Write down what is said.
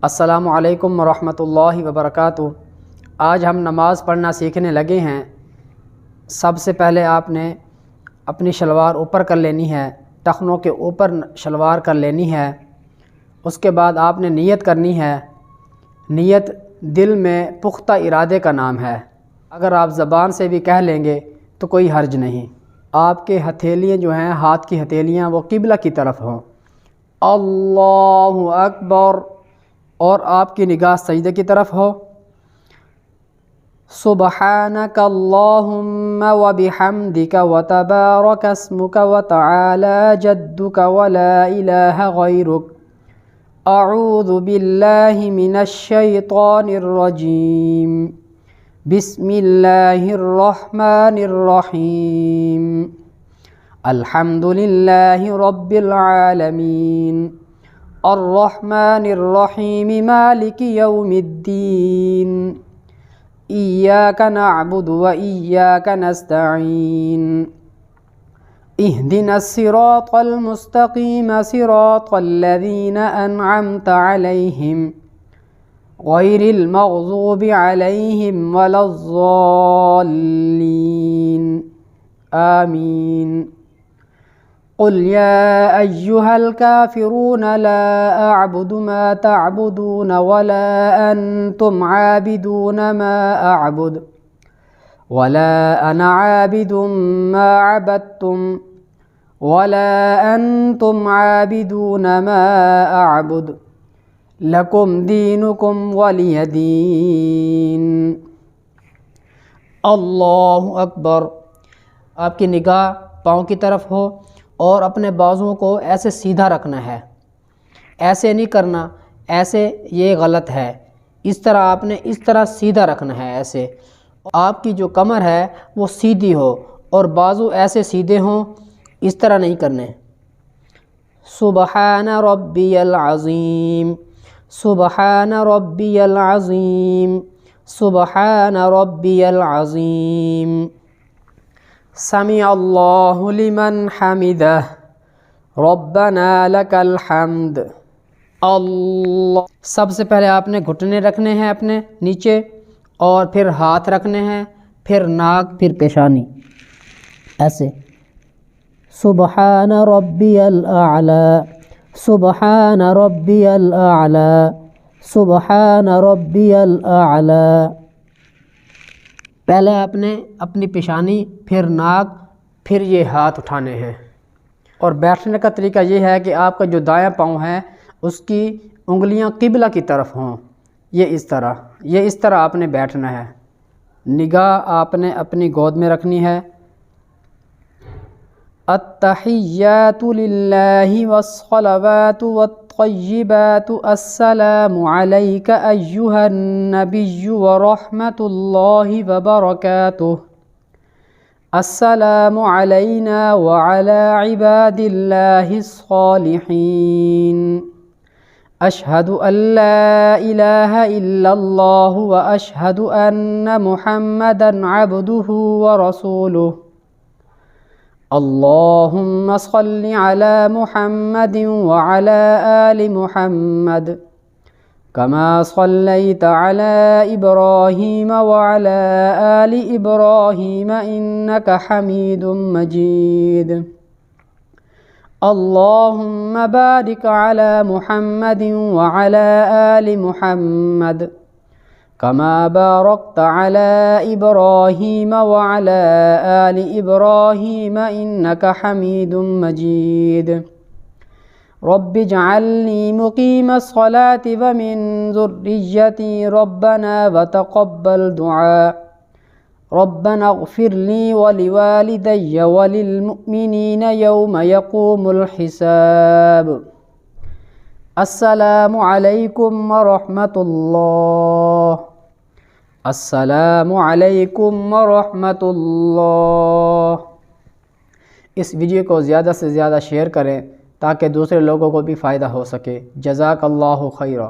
अस्सलामु अलैकुम वरहमतुल्लाहि वबरकातुहू। आज हम नमाज़ पढ़ना सीखने लगे हैं। सबसे पहले आपने अपनी शलवार ऊपर कर लेनी है, टखनों के ऊपर शलवार कर लेनी है। उसके बाद आपने नियत करनी है। नियत दिल में पुख्ता इरादे का नाम है। अगर आप ज़बान से भी कह लेंगे तो कोई हर्ज नहीं। आपके हथेलियाँ जो हैं, हाथ की हथेलियाँ, वो किबला की तरफ हों। अल्लाहु अकबर। और आपकी निगाह सजदे की तरफ हो। सुब्हानक अल्लाहुम्मा व बिहम्दिका व तबारक अस्मुका व तआला जद्दुका व ला इलाहा गैरुक। अऊज़ु बिल्लाहि मिनश शैतानिर रजीम। बिस्मिल्लाहिर रहमानिर रहीम। अल्हम्दुलिल्लाहि रब्बिल आलमीन। अर्रहमानिर्रहीम मालिकि यौमिद्दीन। इय्याका नअबुदु व इय्याका नस्तईन। इहदिनस सिरातल मुस्तकीम सिरातल लज़ीना अनअमता अलैहिम गैरिल मग़ज़ूबि अलैहिम वलज़्ज़ाल्लीन। आमीन। क़ुल या अय्युहल काफ़िरून ला अअबुदु मा तअबुदून वला अंतुम आबिदून मा अअबुदु वला अना आबिदुम मा अबदतुम वला अंतुम आबिदून मा अअबुदु लकुम दीनुकुम वलिय दीन। अल्लाहु अकबर। आपकी निगाह पाँव की तरफ हो और अपने बाजुओं को ऐसे सीधा रखना है। ऐसे नहीं करना, ऐसे ये गलत है। इस तरह आपने इस तरह सीधा रखना है। ऐसे आपकी जो कमर है वो सीधी हो और बाजू ऐसे सीधे हों, इस तरह नहीं करने। सुबहान रब्बियल अज़ीम। सुबहान रब्बियल अज़ीम। सुबहान रब्बियल अज़ीम। समी अल्लाहु लिमन हमिदह रब्बना लकल हम्द। अल्लाह। सबसे पहले आपने घुटने रखने हैं अपने नीचे, और फिर हाथ रखने हैं, फिर नाक, फिर पेशानी, ऐसे। सुबहान रब्बियल आला। सुबहान रब्बियल आला। सुबहान रब्बियल आला। पहले आपने अपनी पेशानी, फिर नाक, फिर ये हाथ उठाने हैं। और बैठने का तरीका ये है कि आपका जो दायां पाँव है उसकी उंगलियां किबला की तरफ हों। ये इस तरह आपने बैठना है। निगाह आपने अपनी गोद में रखनी है। अत्तहिय्यातु लिल्लाहि वस्सलवातु वत्तय्यिबातु अस्सलामु अलैका अय्युहन नबिय्यु व रहमतुल्लाहि व बरकातुहु। अस्सलामु अलैना व अला इबादिल्लाहिस सालिहीन। अशहदु अल्ला इलाहा इल्लल्लाहु व अशहदु अन्ना मुहम्मदन अब्दुहु व रसूलुहु। अल्लाहुम्मा सल्लि अला मुहम्मदिन व अला आलि मुहम्मद कमा सल्लैता अला इब्राहीम व अला आलि इब्राहीम इन्नका हमीदुम मजीद। अल्लाहुम्मा बारिक अला मुहम्मदिन व अला आलि मुहम्मद कमा बारकता अला इब्राहीम व अला आलि इब्राहीम इन्नका हमीदुम मजीद। रब्बि जअलनी मुकीमस सलाति व मिन ज़ुर्रिय्यती रब्बना व तक़ब्बल दुआ। रब्बना इग़फ़िरली व लिवालिदैय व लिलमुअ्मिनीन यौम यक़ूमुल हिसाब। अस्सलामु अलैकुम व रहमतुल्लाह। अस्सलामु अलैकुम व रहमतुल्लाह। इस वीडियो को ज़्यादा से ज़्यादा शेयर करें ताकि दूसरे लोगों को भी फ़ायदा हो सके। जज़ाकल्लाहु खैरा।